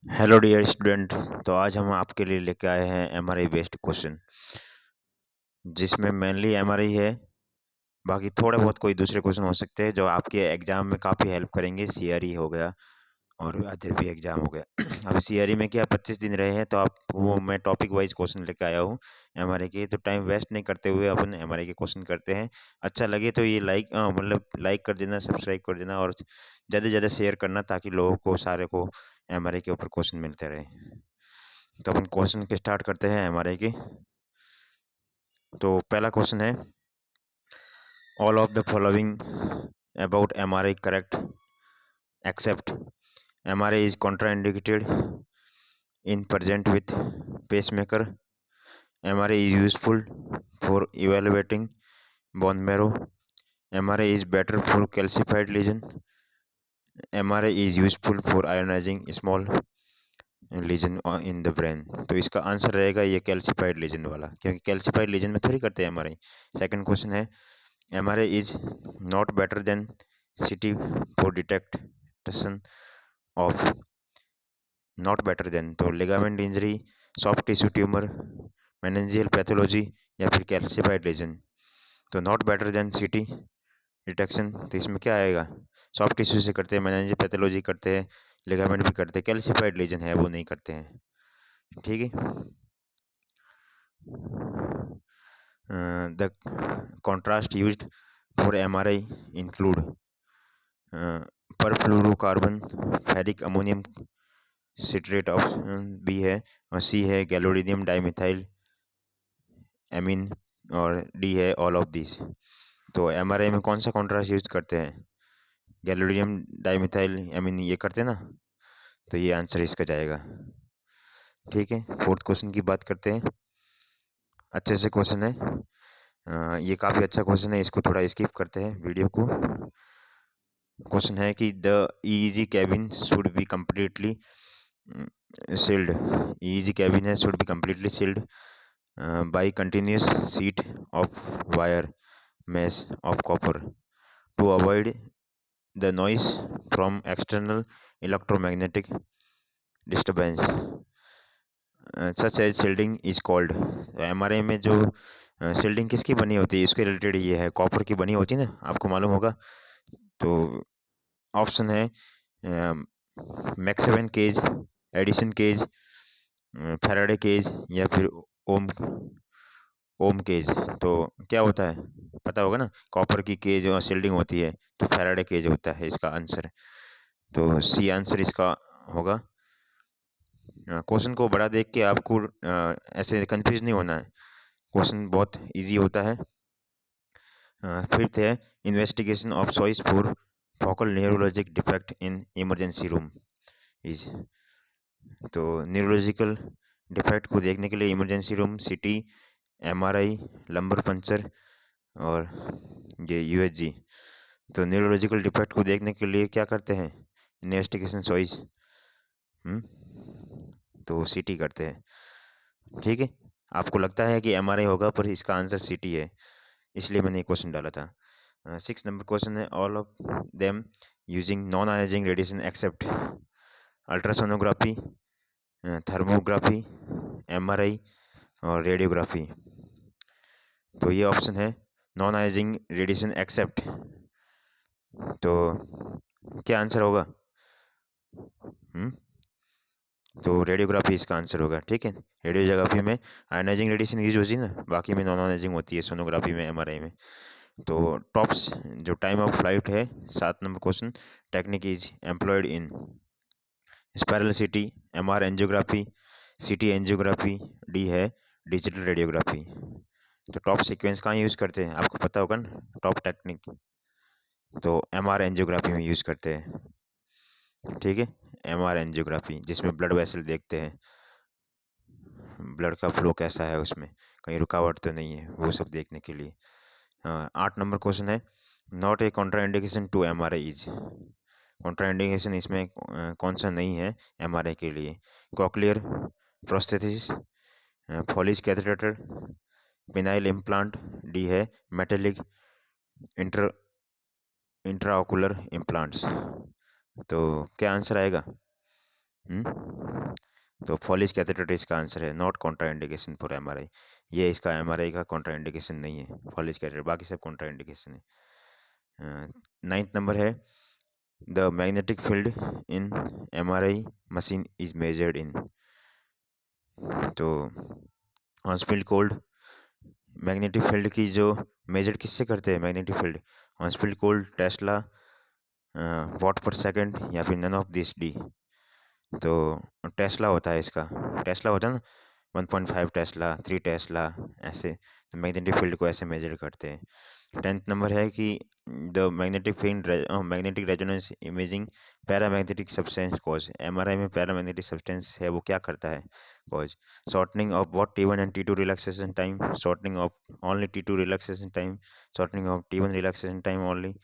Hello dear student. तो आज हम आपके लिए लेके आए हैं एमआरआई बेस्ड क्वेश्चन, जिसमें मेनली एमआरआई है। बाकी थोड़े बहुत कोई दूसरे क्वेश्चन हो सकते हैं जो आपके एग्जाम में काफ़ी हेल्प करेंगे। सीआरई हो गया और अदर भी एग्जाम हो गया। अब सीआरई में क्या 25 दिन रहे हैं, तो आप वो मैं टॉपिक वाइज क्वेश्चन लेके आया हूँ एमआरआई के। तो टाइम वेस्ट नहीं करते हुए अपन एमआरआई के क्वेश्चन करते हैं। अच्छा लगे तो ये लाइक कर देना, सब्सक्राइब कर देना और ज़्यादा से ज़्यादा शेयर करना, ताकि लोगों को सारे को एमआरआई के ऊपर क्वेश्चन मिलते रहे। तो अपन क्वेश्चन के स्टार्ट करते हैं एमआरआई के। तो पहला क्वेश्चन है, all of the following about MRI correct except MRI is contraindicated in present with pacemaker, MRI is useful for evaluating bone marrow, MRI is better for calcified lesion, MRI is useful for ionising small lesion in the brain. तो इसका answer रहेगा ये calcified legion वाला, क्योंकि calcified legion में थोड़ी करते हैं एमआरआई। सेकंड क्वेश्चन है, MRI is not better than CT for detection of, not better than तो ligament injury, soft tissue tumour, meningeal pathology या फिर कैल्सिफाइड लीजन। तो not better than CT detection, तो इसमें क्या आएगा? सॉफ्ट टिश्यू से करते हैं, मेनिंजियल पैथोलॉजी करते हैं, लिगामेंट भी करते हैं, कैल्सिफाइड लीजन है वो नहीं करते हैं। ठीक है। The contrast used for MRI include perfluorocarbon, ferric ammonium citrate option B है, और सी है गैलोडिनियम डाइमिथाइल एमीन, और डी है ऑल ऑफ दिस। तो एमआरआई में कौन सा कॉन्ट्रास्ट यूज करते हैं? गैलोडिनियम डाइमिथाइल एमीन ये करते हैं ना, तो ये आंसर इसका जाएगा। ठीक है, फोर्थ क्वेश्चन की बात करते हैं। अच्छे से क्वेश्चन है, ये काफ़ी अच्छा क्वेश्चन है, इसको थोड़ा स्किप करते हैं वीडियो को। क्वेश्चन है कि the EEG cabin should be completely sealed, EEG cabinet should be completely sealed by continuous sheet of wire mesh of copper to avoid the noise from external electromagnetic disturbance, such as shielding is called। MRI में जो shielding किसकी बनी होती है, इसके related ये है, copper की बनी होती है ना, आपको मालूम होगा। तो ऑप्शन है Maxwell cage, Edison cage, Faraday cage या फिर ओम ओम केज। तो क्या होता है पता होगा ना, कॉपर की केज और शील्डिंग होती है, तो फैराडे केज होता है इसका आंसर। तो सी आंसर इसका होगा। क्वेश्चन को बड़ा देख के आपको ऐसे कंफ्यूज नहीं होना है, क्वेश्चन बहुत इजी होता है। फिफ्थ है, investigation of choice for focal neurologic defect in emergency room is. तो न्यूरोलॉजिकल डिफेक्ट को देखने के लिए emergency room city, MRI, lumbar puncture और ये यूएसजी। तो न्यूरोलॉजिकल डिफेक्ट को देखने के लिए क्या करते हैं? इन्वेस्टिगेशन चॉइस तो सिटी करते हैं। ठीक है, आपको लगता है कि एमआरआई होगा, पर इसका आंसर सिटी है, इसलिए मैंने ये क्वेश्चन डाला था। 6 नंबर क्वेश्चन है, all of them using non ionising radiation except ultrasonography, thermography, MRI और रेडियोग्राफी। तो ये ऑप्शन है नॉन आयोनाइजिंग रेडिएशन एक्सेप्ट। तो क्या आंसर होगा? तो रेडियोग्राफी इसका आंसर होगा। ठीक है, रेडियोग्राफी में आयोनाइजिंग रेडिएशन यूज होती है ना, बाकी में नॉन आयोनाइजिंग होती है, सोनोग्राफी में, एमआरआई में। तो टॉप्स जो टाइम ऑफ फ्लाइट है, 7 number question, technique is employed in spiral city, MR angiography, city angiography, D है डिजिटल रेडियोग्राफी। तो टॉप सीक्वेंस कहाँ यूज़ करते हैं, आपको पता होगा ना, टॉप टेक्निक तो एमआर एंजियोग्राफी में यूज़ करते हैं। ठीक है, एमआर एंजियोग्राफी जिसमें ब्लड वेसल देखते हैं, ब्लड का फ्लो कैसा है, उसमें कहीं रुकावट तो नहीं है, वो सब देखने के लिए। 8 नंबर क्वेश्चन है, not a contraindication to MRI is. Contraindication इसमें कौन सा नहीं है एमआरआई के लिए? Cochlear prosthesis, Foley's catheter, penile implant, D है मेटेलिक इंटर इंट्राओकुलर इम्प्लांट्स। तो क्या आंसर आएगा? तो फॉलिश कैथेटर इसका आंसर है, not contraindication for MRI. ये इसका एमआरआई का कॉन्ट्रा इंडिकेशन नहीं है फॉलिश कैथेटर, बाकी सब कॉन्ट्रा इंडिकेशन है। 9th नंबर है, the magnetic field in MRI machine is measured in. तो on speed cold magnetic field की जो मेजर किससे करते हैं magnetic field, on speed cold, tesla, watt per second, या फिर नन ऑफ दिस डी। तो टेस्ला होता है इसका, टेस्ला होता है ना, 1.5 टेस्ला, 3 टेस्ला, ऐसे। तो मैग्नेटिक फील्ड को ऐसे मेजर करते हैं। 10th नंबर है कि the magnetic field magnetic resonance imaging paramagnetic substance cause. MRI में पैरामैग्नेटिक सब्सटेंस है वो क्या करता है, cause. Shortening of what T1 and T2 relaxation time, shortening of only T2 relaxation time, shortening of T1 relaxation time only,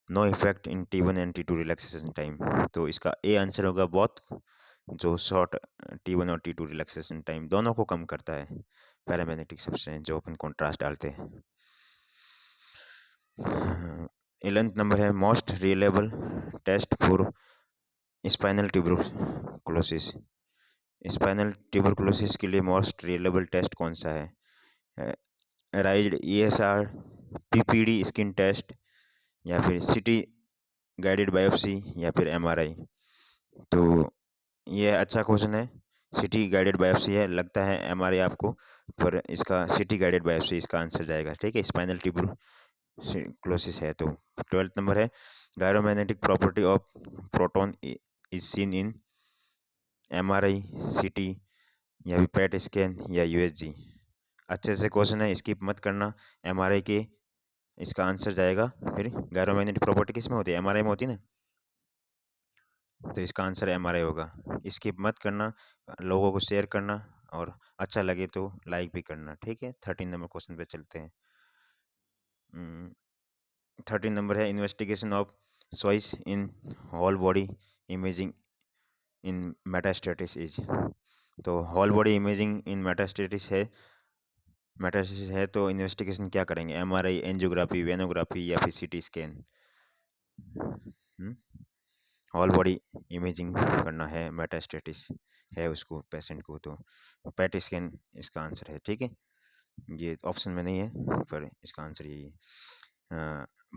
no effect in T1 and T2 relaxation time. तो इसका A answer होगा बहुत, जो short T1 और T2 relaxation time दोनों को कम करता है पैरामैग्नेटिक सब्सटेंस जो अपन कॉन्ट्रास्ट डालते हैं। 11th नंबर है, most reliable test for spinal tuberculosis. Spinal tuberculosis के लिए मोस्ट रिलेबल टेस्ट कौन सा है, raised ESR, PPD skin test, या फिर सिटी गाइडेड बायोप्सी, या फिर एमआरआई। तो ये अच्छा क्वेश्चन है, सिटी गाइडेड बायोप्सी है, लगता है एमआरआई आपको, पर इसका सिटी गाइडेड बायोप्सी इसका आंसर जाएगा, ठीक है। स्पाइनल ट्यूबरकुलोसिस है तो। 12th नंबर है, gyromagnetic property of proton is seen in MRI, city, या फिर पेट स्कैन, या यूएसजी। अच्छे से क्वेश्चन है, स्किप मत करना। एमआरआई के इसका आंसर जाएगा, फिर गायरोमैग्नेटिक प्रॉपर्टी किस में होती है, एमआरआई में होती है ना, तो इसका आंसर एमआरआई होगा। स्किप मत करना, लोगों को शेयर करना, और अच्छा लगे तो लाइक भी करना, ठीक है। 13 नंबर क्वेश्चन पे चलते हैं। 13 नंबर है, investigation of choice in whole body imaging in metastasis is. तो whole body imaging in metastasis है तो इन्वेस्टिगेशन क्या करेंगे, एमआरआई, एंजियोग्राफी, वेनोग्राफी, या फिर CT scan. Whole body imaging करना है, मेटास्टेटिस है उसको, पेशेंट को, तो पेट स्कैन इसका आंसर है, ठीक है। ये ऑप्शन में नहीं है, पर इसका आंसर यही है।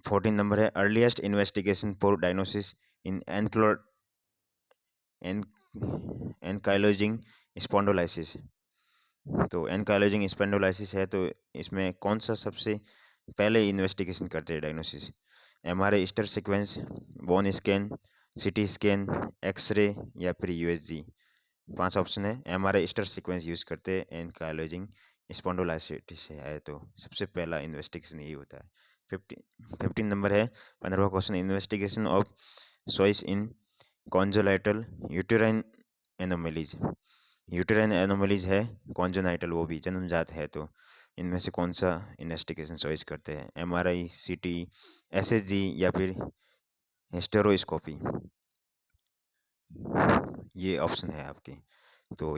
14 नंबर है, earliest investigation for diagnosis in ankylosing spondylolysis. तो एनकाइलोजिंग स्पॉन्डोलाइसिस है तो इसमें कौन सा सबसे पहले इन्वेस्टिगेशन करते हैं diagnosis, MRI STIR sequence, bone scan, CT scan, x ray, या फिर यूएसजी। 5 ऑप्शन है, एमआरआई स्टर सीक्वेंस यूज करते हैं एनकाइलोजिंग स्पॉन्डोलाइसिस है तो सबसे पहला इन्वेस्टिगेशन यही होता है। 15 नंबर है, 15वां question, investigation of choice in congenital uterine anomalies. Uterine anomalies है कॉन्जोनाइटल, वो भी जन्मजात है, तो इनमें से कौन सा इन्वेस्टिगेशन चॉइस करते हैं, एमआरआई, सिटी, एसएसजी, या फिर हिस्टेरोस्कोपी। ये ऑप्शन है आपके, तो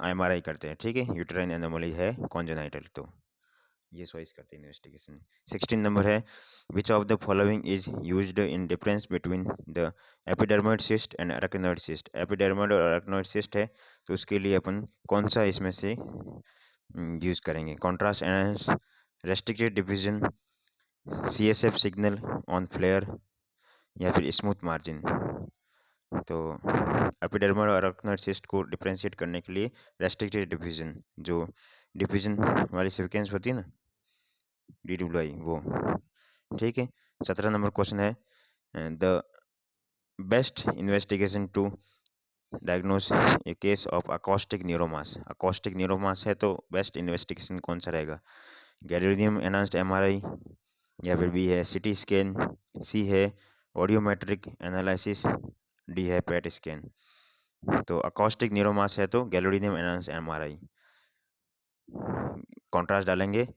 एमआरआई करते हैं, ठीक है। यूटेराइन एनोमली है कॉन्जेनाइटल, तो ये चॉइस करते हैं इन्वेस्टिगेशन। 16 नंबर है, which of the following is used in difference between the epidermoid cyst and arachnoid cyst. Epidermoid और अराक्नोइड सिस्ट है तो उसके लिए अपन कौन सा इसमें से यूज करेंगे, contrast enhance, restricted diffusion, CSF signal on flair, या फिर स्मूथ मार्जिन। तो एपिडर्मल और अराक्नोइड सिस्ट को डिफरेंशिएट करने के लिए रेस्ट्रिक्टेड डिफिजन, जो डिफिजन वाली सीक्वेंस होती है ना, DWI, वो, ठीक है। 17 नंबर क्वेश्चन है, the best investigation to diagnose a case of acoustic neuromas. Acoustic neuromas है तो बेस्ट इन्वेस्टिगेशन कौन सा रहेगा, गैलेरियम एनहांस्ड एमआरआई, या फिर बी है सिटी स्कैन, सी है ऑडियोमेट्रिक एनालिसिस, डी है पेट स्कैन। तो अकॉस्टिक न्यूरोमास है तो गैलेरियम एनहांस्ड एमआरआई, कॉन्ट्रास्ट डालेंगे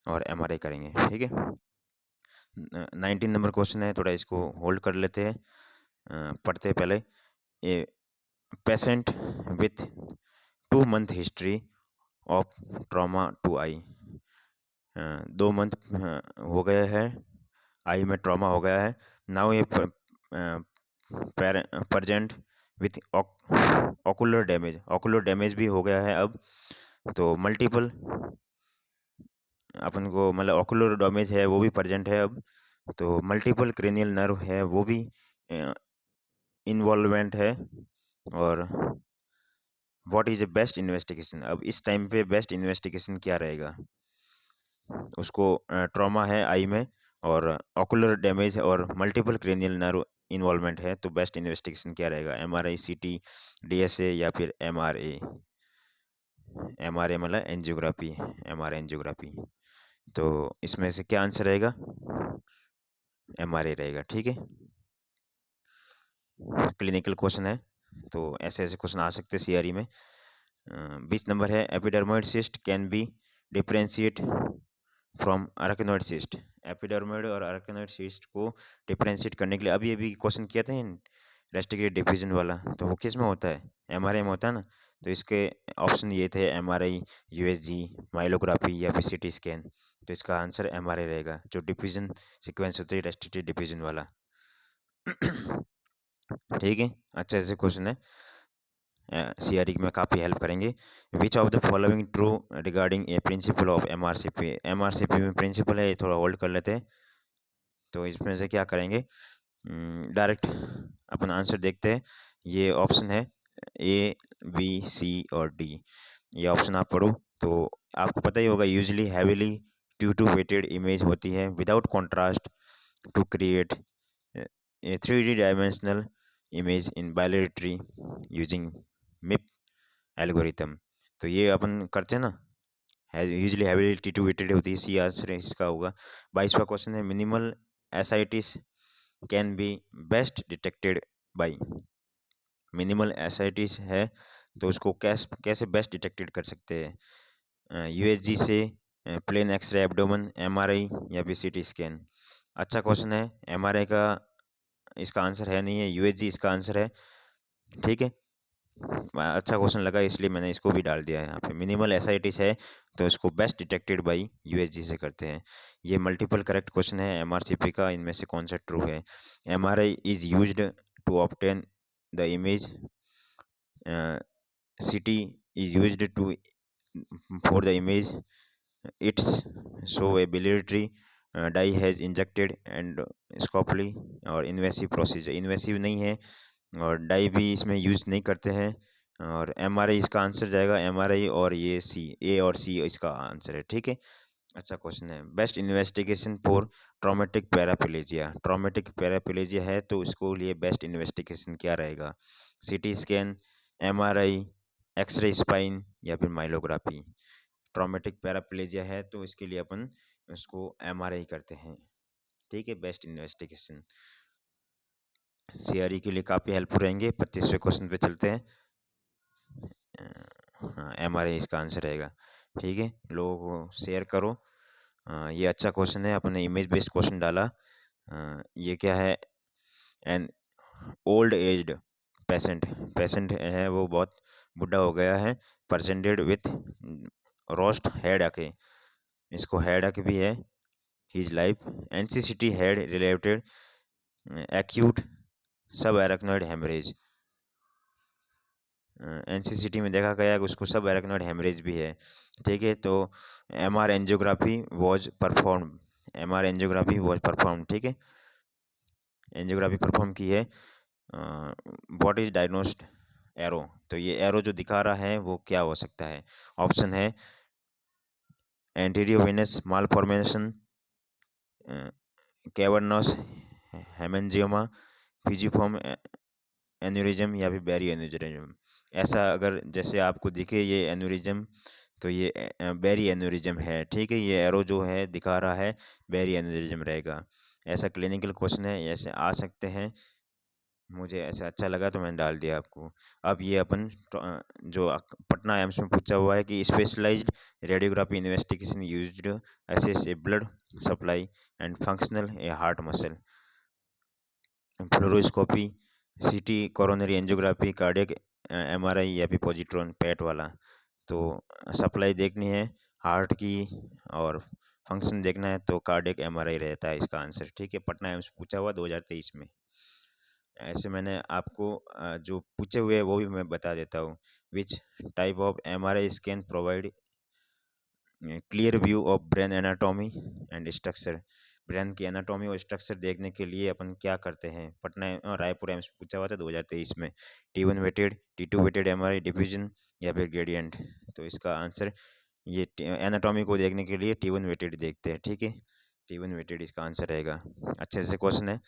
और एमआरआई करेंगे, ठीक है। 19 नंबर क्वेश्चन है, थोड़ा इसको होल्ड कर लेते हैं, पढ़ते हैं पहले। A patient with 2 month history of trauma to eye. 2 month हो गया है, आई में ट्रॉमा हो गया है। नाउ ये प्रेजेंट विथ ऑकुलर डैमेज भी हो गया है अब। तो मल्टीपल अपन को मतलब ऑकुलर डैमेज है वो भी प्रेजेंट है अब। तो मल्टीपल क्रेनियल नर्व है वो भी इन्वॉल्वमेंट है। और what is the best investigation, अब इस टाइम पे बेस्ट इन्वेस्टिगेशन क्या रहेगा। उसको ट्रॉमा है आई में, और ऑकुलर डैमेज और मल्टीपल क्रेनियल नर्व इन्वॉल्वमेंट है, तो बेस्ट इन्वेस्टिगेशन क्या रहेगा, एमआरआई, सीटी, डीएसए या फिर एमआरए। एमआरए मतलब एंजियोग्राफी, एमआरआई एंजियोग्राफी। तो इसमें से क्या आंसर रहेगा, एमआरए रहेगा। ठीक है, क्लिनिकल क्वेश्चन है, तो ऐसे ऐसे क्वेश्चन आ सकते हैं सीआरई में। 20 नंबर है, epidermoid cyst can be differentiate from arachnoid cyst. Epidermoid और अराकिनोइड सिस्ट को डिफरेंशिएट करने के लिए अभी अभी क्वेश्चन किया था रेस्टिकेट डिफिजन वाला, तो वो किस में होता है, एमआरआई में होता है ना। तो इसके ऑप्शन ये थे एमआरआई, यूएसजी, माइलोग्राफी या फिर सीटी स्कैन। तो इसका आंसर एमआरआई रहेगा, जो डिफिजन सीक्वेंस होती है रेस्ट्रिक्टेड डिफिजन वाला। ठीक है, अच्छा ऐसे क्वेश्चन है सीआरई में काफ़ी हेल्प करेंगे। विच of the following true regarding A principle of MRCP. MRCP में प्रिंसिपल है, ये थोड़ा होल्ड कर लेते हैं। तो इसमें से क्या करेंगे, डायरेक्ट अपन आंसर देखते हैं। ये ऑप्शन है ए, बी, सी और डी। ये ऑप्शन आप पढ़ो तो आपको पता ही होगा, यूजली हैवीली वेटेड इमेज होती है without contrast to create a 3D dimensional image in biliary tree using MIP algorithm. तो ये अपन करते हैं ना, यूजली हैवीली टिट्यूवेटेड होती है, सी आंसर इसका होगा। 22वां क्वेश्चन है, minimal ascites can be best detected by. Minimal ascites है तो उसको कैसे बेस्ट डिटेक्टेड कर सकते हैं, यूएसजी से, प्लेन एक्सरे एब्डोमेन, एमआरआई या फिर सीटी स्कैन। अच्छा क्वेश्चन है, एमआरआई का इसका आंसर है नहीं है, यूएसजी इसका आंसर है। ठीक है, अच्छा क्वेश्चन लगा इसलिए मैंने इसको भी डाल दिया है यहाँ पे। मिनिमल एसाइटिस है तो इसको बेस्ट डिटेक्टेड बाई यूएसजी से करते हैं। ये मल्टीपल करेक्ट क्वेश्चन है एमआरसीपी का, इनमें से कौन सा ट्रू है। MRI is used to obtain the image, CT is used to for the image, it's show a biliary dye has injected and स्कोपली। और इन्वेसिव प्रोसीजर, इन्वेसिव नहीं है और डाई भी इसमें यूज नहीं करते हैं। और एमआरआई इसका आंसर जाएगा, एमआरआई और ये सी, ए और सी इसका आंसर है। ठीक है, अच्छा क्वेश्चन है, best investigation for traumatic paraplegia. Traumatic paraplegia है तो इसको लिए बेस्ट इन्वेस्टिगेशन क्या रहेगा, CT scan, MRI, x ray spine या फिर माइलोग्राफी। ट्रॉमेटिक पैराप्लेजिया है तो इसके लिए अपन उसको एमआरआई करते हैं। ठीक है, बेस्ट इन्वेस्टिगेशन सीआरई के लिए काफ़ी हेल्पफुल रहेंगे। 25वें क्वेश्चन पे चलते हैं। हाँ, एमआरआई इसका आंसर रहेगा। ठीक है, लोगों को शेयर करो। ये अच्छा क्वेश्चन है, अपने इमेज बेस्ड क्वेश्चन डाला। ये क्या है, an old aged patient, patient है वो बहुत बुढ़ा हो गया है, प्रेजेंटेड विथ रोस्ट हेड अके। इसको हेड अक भी है, his life, NCCT head related acute subarachnoid haemorrhage. एनसीसीटी में देखा गया कि उसको सब एराक्नोइड हेमरेज भी है। ठीक है, तो MR angiography was perform, MR angiography was perform. ठीक है, एंजियोग्राफी परफॉर्म की है। व्हाट इज डायग्नोस्ड एरो, तो ये एरो जो दिखा रहा है वो क्या हो सकता है। ऑप्शन है एंटीरियो Venus malformation, cavernous haemangioma, pisiform aneurysm या फिर बैरी एन्यूरिज्म। ऐसा अगर जैसे आपको दिखे ये एन्यूरिज्म, तो ये बैरी एन्यूरिज्म है। ठीक है, ये एरो जो है दिखा रहा है बैरी एन्यूरिज्म रहेगा। ऐसा क्लिनिकल क्वेश्चन है, ऐसे आ सकते हैं, मुझे ऐसा अच्छा लगा तो मैंने डाल दिया आपको। अब ये अपन जो पटना एम्स में पूछा हुआ है कि specialised radiography investigation used assess a blood supply and functional a heart muscle, fluoroscopy, CT, coronary angiography, cardiac MRI या फिर पॉजिट्रॉन पेट वाला। तो सप्लाई देखनी है हार्ट की और फंक्शन देखना है तो कार्डियक एमआरआई रहता है इसका आंसर। ठीक है, पटना एम्स पूछा हुआ 2023 में। ऐसे मैंने आपको जो पूछे हुए हैं वो भी मैं बता देता हूँ। विच type of MRI scan provide clear view of brain anatomy and structure. Brain की एनाटॉमी और स्ट्रक्चर देखने के लिए अपन क्या करते हैं? पटना रायपुर एम्स पूछा हुआ था 2023 में। T1 weighted, T2 weighted MRI, diffusion या फिर ग्रेडियंट। तो इसका आंसर ये एनाटॉमी को देखने के लिए T1 वेटेड देखते हैं, ठीक है। T1 वेटेड इसका आंसर रहेगा। अच्छे से क्वेश्चन है।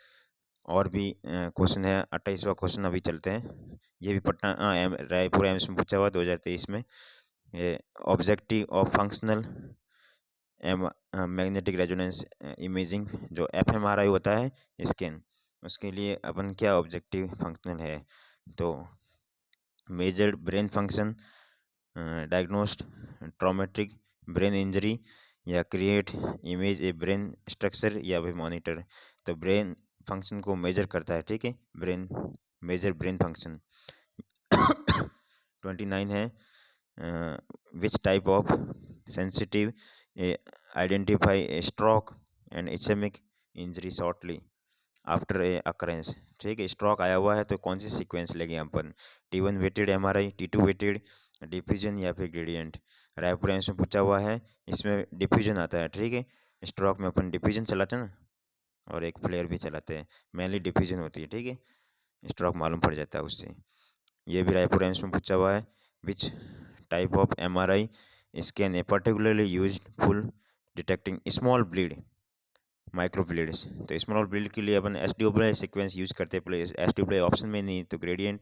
और भी क्वेश्चन है। 28वां क्वेश्चन अभी चलते हैं। ये भी पटना रायपुर एम्स में पूछा हुआ 2023 में। ये objective of functional magnetic resonance imaging, जो एफएमआरआई होता है स्कैन, उसके लिए अपन क्या ऑब्जेक्टिव फंक्शनल है? तो measured brain function, diagnosed traumatic brain injury, या create image a brain structure, या फिर मॉनिटर। तो ब्रेन फंक्शन को मेजर करता है, ठीक है। Brain major brain function. 29 है। Which type of sensitive identify a stroke and ischaemic injury shortly after a occurrence. ठीक है, स्ट्रोक आया हुआ है तो कौन सी सीक्वेंस लेंगे अपन? T1 weighted MRI, T2 weighted, diffusion या फिर ग्रेडियंट। रायपुर एम्स में पूछा हुआ है, इसमें डिफ्यूजन आता है, ठीक है। स्ट्रोक में अपन डिफ्यूजन चलाते हैं ना, और एक फ्लेयर भी चलाते हैं, मेनली डिफ्यूजन होती है, ठीक है। स्ट्रोक मालूम पड़ जाता है उससे। ये भी रायपुर एम्स में पूछा हुआ है। Which type of MRI scan A particularly use full detecting small bleed micro bleeds. तो स्मॉल ब्लीड के लिए अपन एसडब्ल्यूआई सीक्वेंस यूज करते हैं। प्ले एसडब्ल्यूआई ऑप्शन में नहीं, तो gradient,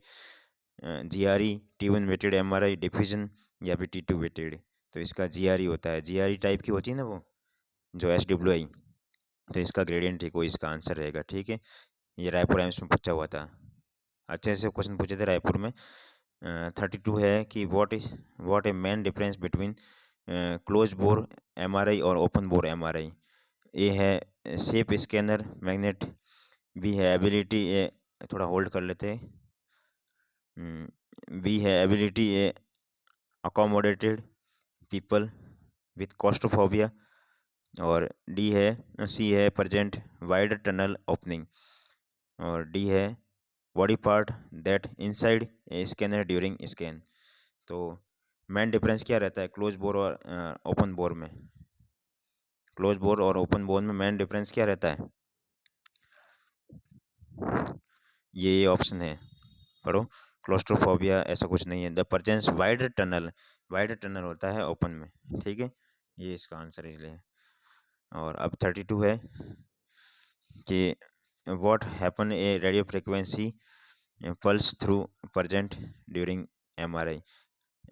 GRE, T1 weighted MRI, diffusion या फिर T2 वेटेड। तो इसका जीआरई होता है, जीआरई टाइप की होती है ना वो, जो एसडब्ल्यूआई। तो इसका ग्रेडियंट ही कोई इसका आंसर रहेगा, ठीक है। ये रायपुर एम्स में पूछा हुआ था। अच्छे से क्वेश्चन पूछे थे रायपुर में। 32 है कि what a main difference between close bore MRI और ओपन बोर एमआरआई। ए है शेप स्कैनर मैग्नेट, बी है एबिलिटी ए, थोड़ा होल्ड कर लेते हैं, बी है ability a accommodated people with claustrophobia, और सी है प्रेजेंट वाइड टनल ओपनिंग, और डी है body part that inside a scanner during scan. तो मेन डिफरेंस क्या रहता है क्लोज बोर और ओपन बोर में? क्लोज बोर और ओपन बोर में मेन डिफरेंस क्या रहता है? ये ऑप्शन है, पढ़ो। क्लोस्ट्रोफोबिया ऐसा कुछ नहीं है। द प्रेजेंस वाइड टनल होता है ओपन में, ठीक है। ये इसका आंसर इसलिए। और अब 32 है कि what happen A radio frequency pulse through present during MRI.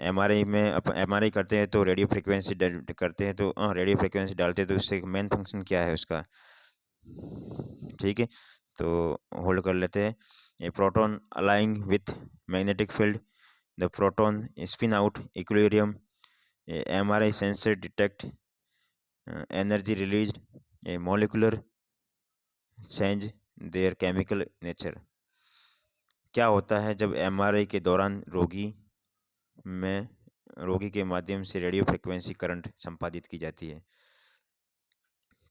MRI में अपन एमआरआई करते हैं तो रेडियो फ्रिक्वेंसी करते हैं, तो रेडियो फ्रिक्वेंसी डालते हैं, तो उससे मेन फंक्शन क्या है उसका? ठीक है, तो होल्ड कर लेते हैं। A proton aligning with magnetic field, the proton spin out equilibrium, MRI sensor detect energy released, A molecular change their chemical nature. क्या होता है जब एमआरआई के दौरान रोगी के माध्यम से रेडियो फ्रिक्वेंसी करंट संपादित की जाती है?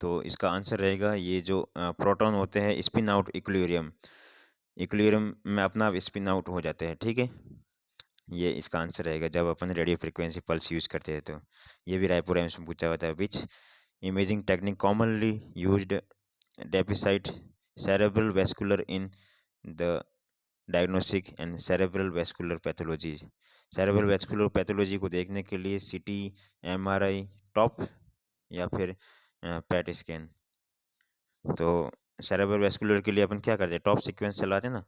तो इसका आंसर रहेगा ये जो प्रोटॉन होते हैं स्पिन आउट इक्विलिब्रियम, इक्विलिब्रियम में अपना स्पिन आउट हो जाते हैं, ठीक है। ये इसका आंसर रहेगा जब अपन रेडियो फ्रिक्वेंसी पल्स यूज करते हैं तो। ये भी रायपुर एम्स में पूछा हुआ था। Which imaging technique commonly used depict cerebral vascular in the diagnostic and cerebral vascular pathology। cerebral vascular pathology को देखने के लिए सीटी, एमआरआई, टॉप या फिर पैट स्कैन। तो सेरेब्रल वैस्कुलर के लिए अपन क्या करते हैं? टॉप सीक्वेंस चलाते हैं ना,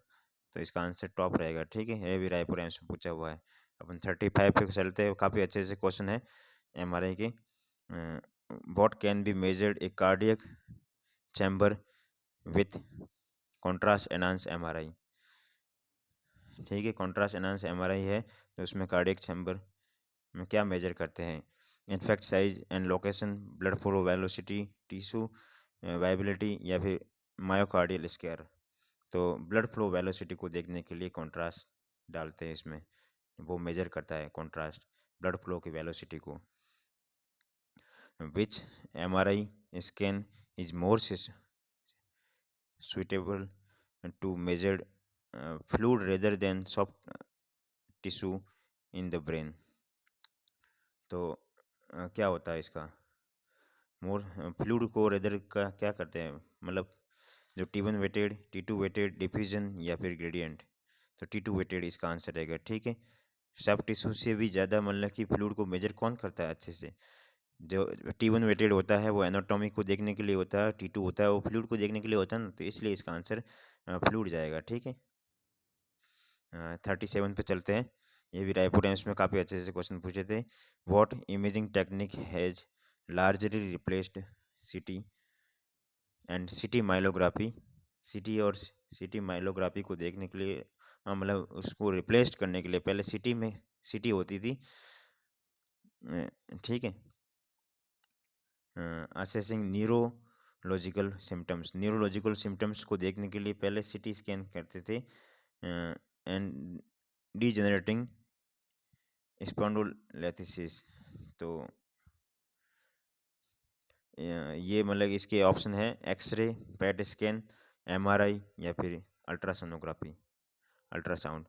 तो इसका आंसर टॉप रहेगा, ठीक है। ये भी रायपुर एम्स में पूछा हुआ है। अपन 35 पे चलते हैं, काफ़ी अच्छे से क्वेश्चन है एमआरआई के। What can be measured A cardiac chamber with contrast enhance MRI. ठीक है, कॉन्ट्रास्ट एनहांस एमआरआई है तो उसमें कार्डियक चैम्बर में क्या मेजर करते हैं? In fact size and location, blood flow velocity, tissue viability, या फिर मायोकार्डियल स्केयर। तो ब्लड फ्लो वेलोसिटी को देखने के लिए कॉन्ट्रास्ट डालते हैं इसमें, वो मेजर करता है कॉन्ट्रास्ट ब्लड फ्लो की वेलोसिटी को। Which MRI scan is more suitable to measure fluid rather than soft tissue in the brain. तो क्या होता है इसका, मोर फ्लूइड को रेदर का क्या करते हैं, मतलब जो T1 weighted, T2 weighted, diffusion या फिर ग्रेडियंट। तो T2 वेटेड इसका आंसर रहेगा, ठीक है। सब टिश्यू से भी ज़्यादा मतलब कि फ्लूइड को मेजर कौन करता है अच्छे से, जो T1 वेटेड होता है वो एनाटॉमी को देखने के लिए होता है, T2 होता है वो फ्लूइड को देखने के लिए होता है ना, तो इसलिए इसका आंसर फ्लूइड जाएगा, ठीक है। 37 पे चलते हैं। ये भी रायपुर एम्स में काफ़ी अच्छे से क्वेश्चन पूछे थे। What imaging technique has largely replaced city and city माइलोग्राफी। City और सिटी माइलोग्राफी को देखने के लिए मतलब उसको रिप्लेस करने के लिए, पहले सिटी में सिटी होती थी, ठीक है। Assessing neurological symptoms, neurological symptoms को देखने के लिए पहले सिटी स्कैन करते थे। एंड डीजेनरेटिंग स्पॉन्डिलोलिसिस, तो ये मतलब इसके ऑप्शन है एक्सरे, पेट स्कैन, एमआरआई या फिर अल्ट्रासोनोग्राफी, अल्ट्रासाउंड।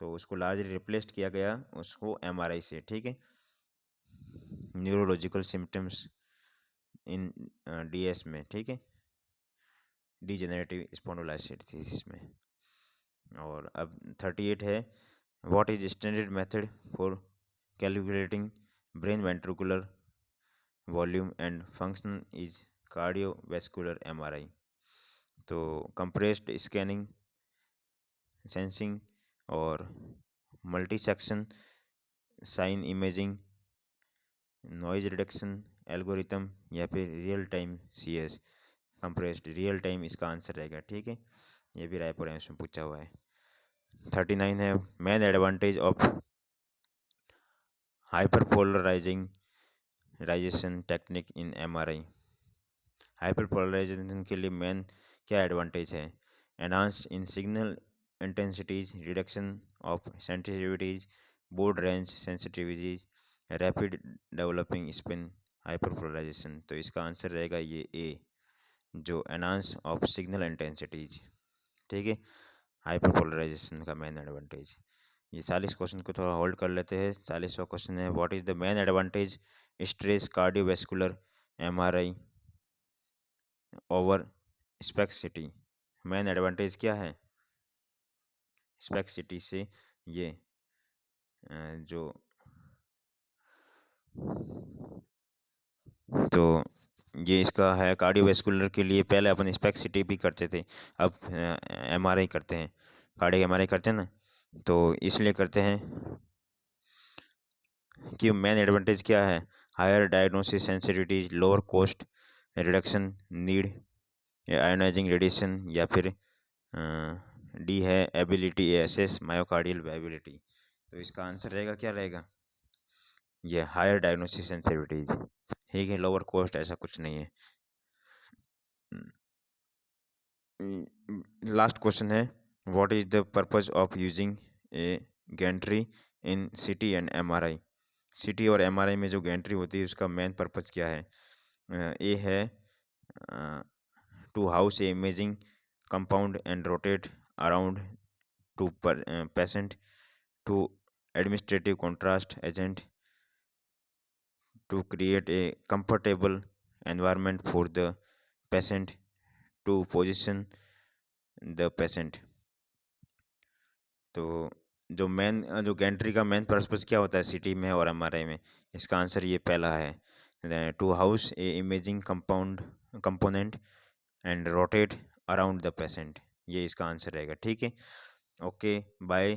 तो उसको लार्जली रिप्लेस्ड किया गया उसको एमआरआई से, ठीक है। न्यूरोलॉजिकल सिम्टम्स इन डीएस में, ठीक है, डीजेनरेटिव स्पॉन्डिलोलिसिस में। और अब 38 है, what is standard method for calculating brain ventricular volume and function is cardiovascular MRI. तो कंप्रेस्ड स्कैनिंग, सेंसिंग और multi section sine imaging, noise reduction algorithm या फिर real time CS. Compressed real time इसका answer रहेगा, ठीक है। ये भी रायपुर एम्स में पूछा हुआ है। 39 है, मेन एडवांटेज ऑफ हाइपरपोलराइजिंग राइजेशन टेक्निक इन एमआरआई। हाइपरपोलराइजेशन के लिए मेन क्या एडवांटेज है, enhanced in signal intensities, reduction of sensitivities, broad range sensitivities, rapid developing spin hyperpolarization. तो इसका आंसर रहेगा ये ए, जो एनहांस ऑफ सिग्नल इंटेंसिटीज, ठीक है, हाइपरपोलराइजेशन का मेन एडवांटेज। ये 40 क्वेश्चन को थोड़ा होल्ड कर लेते हैं। 40वां क्वेश्चन है, what is the main advantage stress cardiovascular MRI over SPECT CT. Main advantage क्या है स्पेक्सिटी से, ये जो तो ये इसका है कार्डियोवैस्कुलर के लिए, पहले अपन स्पेक्सिटी भी करते थे, अब एमआरआई करते हैं, कार्डियक एमआरआई करते हैं ना, तो इसलिए करते हैं कि मेन एडवांटेज क्या है, higher diagnosis sensitivity, lower cost, reduction need ionising radiation, या फिर डी है एबिलिटी एसेस मायोकार्डियल वायबिलिटी। तो इसका आंसर रहेगा क्या रहेगा, ये हायर डायग्नोसिस सेंसिटिविटीज, ठीक है, लोअर कॉस्ट ऐसा कुछ नहीं है। लास्ट क्वेश्चन है, what is the purpose of using A Gentry in city and MRI. City और एमआरआई में जो गैंट्री होती है उसका मेन पर्पस क्या है, ए है to house a imaging compound and rotate around to patient, to administrative contrast agent, to create a comfortable environment for the patient, to position the patient। तो जो गैंट्री का main purpose क्या होता है city में और MRI में, इसका आंसर ये पहला है, to house a imaging component and rotate around the patient, ये इसका आंसर रहेगा, ठीक है। ओके बाय,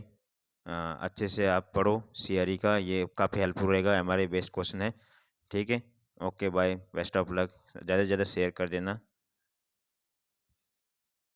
अच्छे से आप पढ़ो सीआरई का, ये काफ़ी हेल्पफुल रहेगा, हमारे बेस्ट क्वेश्चन है, ठीक है। Okay bye, best of luck, ज़्यादा से ज़्यादा शेयर कर देना।